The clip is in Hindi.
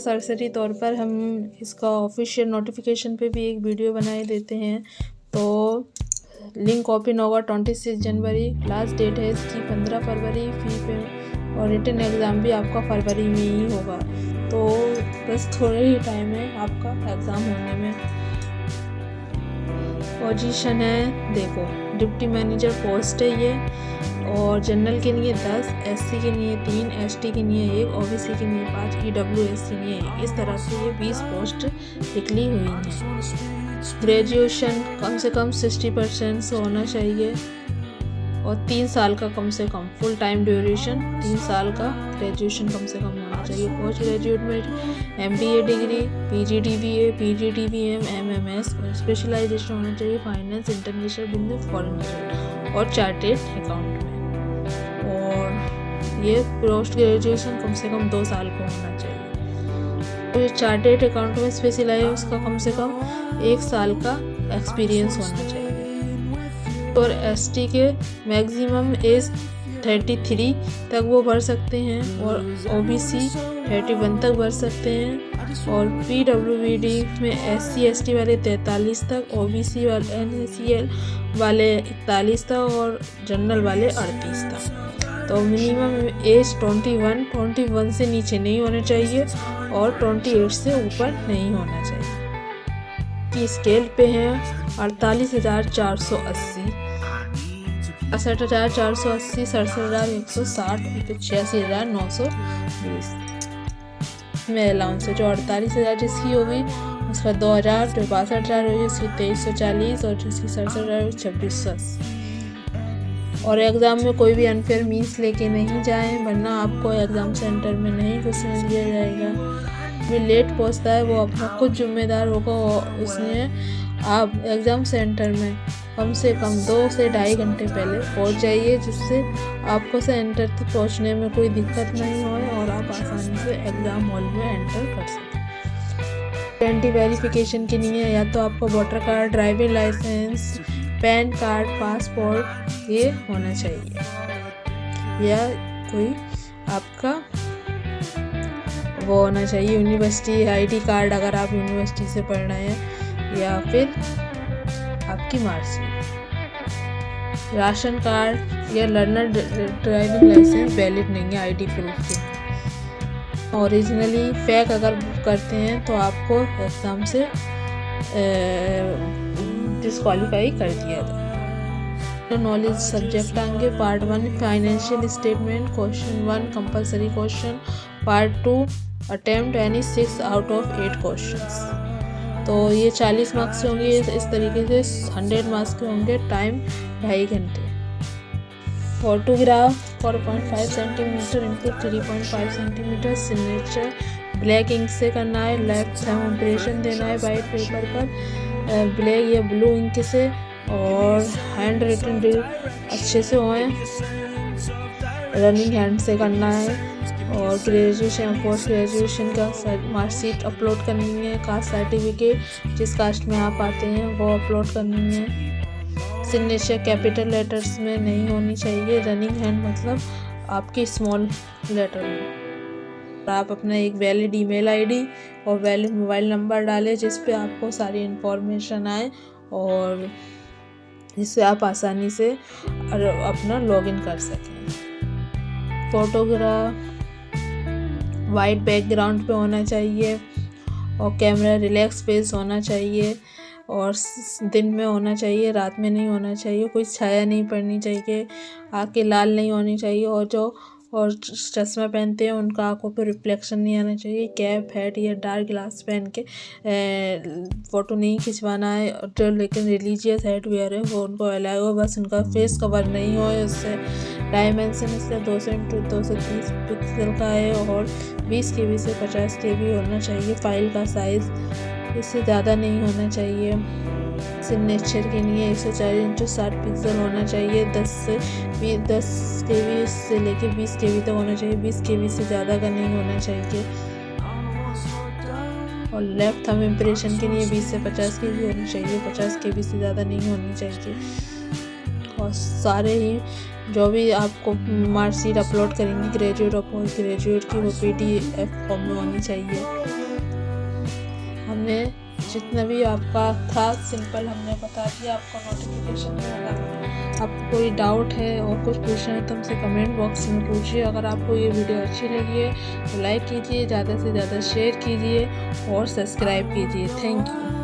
सरसरी तौर पर हम इसका ऑफिशियल नोटिफिकेशन पे भी एक वीडियो बनाए देते हैं। तो लिंक ओपन होगा 26 जनवरी, लास्ट डेट है इसकी 15 फरवरी, फी पे और रिटन एग्ज़ाम भी आपका फरवरी में ही होगा। तो बस थोड़े ही टाइम है आपका एग्ज़ाम होने में। पोजीशन है देखो, डिप्टी मैनेजर पोस्ट है ये, और जनरल के लिए 10, एससी के लिए 3, एसटी के लिए 1, ओबीसी के लिए 5, ईडब्ल्यूएस के लिए 1। इस तरह से ये 20 पोस्ट निकली हुई हैं। ग्रेजुएशन कम से कम 60% से होना चाहिए और 3 साल का कम से कम फुल टाइम ड्यूरेशन 3 साल का ग्रेजुएशन कम से कम होना चाहिए। पोस्ट ग्रेजुएट में एमबीए डिग्री, पीजीडीबीए, पीजीडीबीएम, एमएमएस और स्पेशलाइजेशन होना चाहिए finance, international business, foreign trade और चार्टेड अकाउंट में। और ये पोस्ट ग्रेजुएशन कम से कम 2 साल का होना चाहिए। तो चार्टेड अकाउंट में स्पेशलाइज उसका कम से कम 1 साल का एक्सपीरियंस होना चाहिए। और एसटी के मैक्सिमम एज 33 तक वो भर सकते हैं और ओबीसी 31 तक भर सकते हैं। और पीडब्ल्यूबीडी में एससी एसटी वाले 43 तक, ओबीसी वाले एनएसीएल वाले 41 तक और जनरल वाले 38 तक। तो मिनिमम एज 21 से नीचे नहीं होने चाहिए और 28 से ऊपर नहीं होना चाहिए। की स्केल पे है 48,480, 68,480, 67,160, 86,920 में अलाउंस है। जो 48,000 जिसकी होगी उसका 2,000, जो 62,000 होगी उसकी 2,340 और जिसकी 67,000 होगी 2,680। और एग्ज़ाम में कोई भी अनफेयर मीन्स लेके नहीं जाएं, वरना आपको एग्ज़ाम सेंटर में नहीं घुसने दिया जाएगा। जो लेट पहुंचता है वो अपना खुद जिम्मेदार होगा। उसमें आप एग्ज़ाम सेंटर में कम से कम 2 से 2.5 घंटे पहले पहुंच जाइए, जिससे आपको सेंटर तक पहुंचने में कोई दिक्कत नहीं हो और आप आसानी से एग्ज़ाम हॉल में एंटर कर सकें। आइडेंटिटी वेरिफिकेशन के लिए या तो आपको voter card, driving licence, PAN card, passport ये होना चाहिए, या कोई आपका वो होना चाहिए यूनिवर्सिटी आईडी कार्ड अगर आप यूनिवर्सिटी से पढ़ रहे हैं, या फिर आपकी मार्कशीट। राशन कार्ड या लर्नर ड्राइविंग लाइसेंस वैलिड नहीं है आईडी प्रूफ के। ओरिजिनली फेक अगर करते हैं तो आपको एग्ज़ाम से डिस्क्वालीफाई कर दिया जाए। नॉलेज सब्जेक्ट आएंगे part 1 financial statement, question 1 compulsory question, part 2 attempt any 6 out of 8 questions. तो ये 40 मार्क्स के होंगे। इस तरीके से 100 मार्क्स के होंगे। टाइम 2.5 घंटे। Photograph 4.5 centimetre into 3.5 centimetre, signature black ink से करना है, लेफ्ट थंब इम्प्रेशन देना है वाइट पेपर पर ब्लैक या ब्लू इंक से, और हैंड रिटन अच्छे से होए, रनिंग हैंड से करना है। और ग्रेजुएशन पोस्ट ग्रेजुएशन का मार्कशीट अपलोड करनी है, कास्ट सर्टिफिकेट जिस कास्ट में आप आते हैं वो अपलोड करनी है। सिग्नेचर कैपिटल लेटर्स में नहीं होनी चाहिए, रनिंग हैंड मतलब आपकी स्मॉल लेटर में। आप अपना एक वैलिड ईमेल आईडी और वैलिड मोबाइल नंबर डालें जिस पे आपको सारी इन्फॉर्मेशन आए और जिससे आप आसानी से अपना लॉगिन कर सकें। फोटोग्राफ वाइट बैकग्राउंड पे होना चाहिए और कैमरा रिलैक्स फेस होना चाहिए और दिन में होना चाहिए, रात में नहीं होना चाहिए। कोई छाया नहीं पड़नी चाहिए, आँखें लाल नहीं होनी चाहिए और जो चश्मा पहनते हैं उनका आंखों पे रिफ्लेक्शन नहीं आना चाहिए। कैप, हैट या डार्क ग्लास पहन के फ़ोटो नहीं खिंचवाना है। जो लेकिन रिलीजियस हैट वेयर है वो उनको अलाउ है, बस उनका फेस कवर नहीं हो। उससे डायमेंशन इससे 200 × 230 पिक्सल का है और 20 KB से 50 KB होना चाहिए। फाइल का साइज़ इससे ज़्यादा नहीं होना चाहिए। सिग्नेचर के लिए 140 × 60 पिक्सल होना चाहिए। 10 KB से लेके 20 KB तक होना चाहिए। 20 KB से ज़्यादा का नहीं होना चाहिए। और लेफ्ट थंब इम्प्रेशन के लिए 20 से 50 KB होनी चाहिए। 50 KB से ज़्यादा नहीं होनी चाहिए। और सारे ही जो भी आपको मार्कशीट अपलोड करेंगे ग्रेजुएट और पोस्ट ग्रेजुएट की, वो PDF फॉर्म में होनी चाहिए। हमने जितना भी आपका था सिंपल हमने बता दिया आपको नोटिफिकेशन में। आपको कोई डाउट है और कुछ पूछना है तो हमसे कमेंट बॉक्स में पूछिए। अगर आपको ये वीडियो अच्छी लगी है तो लाइक कीजिए, ज़्यादा से ज़्यादा शेयर कीजिए और सब्सक्राइब कीजिए। Thank you.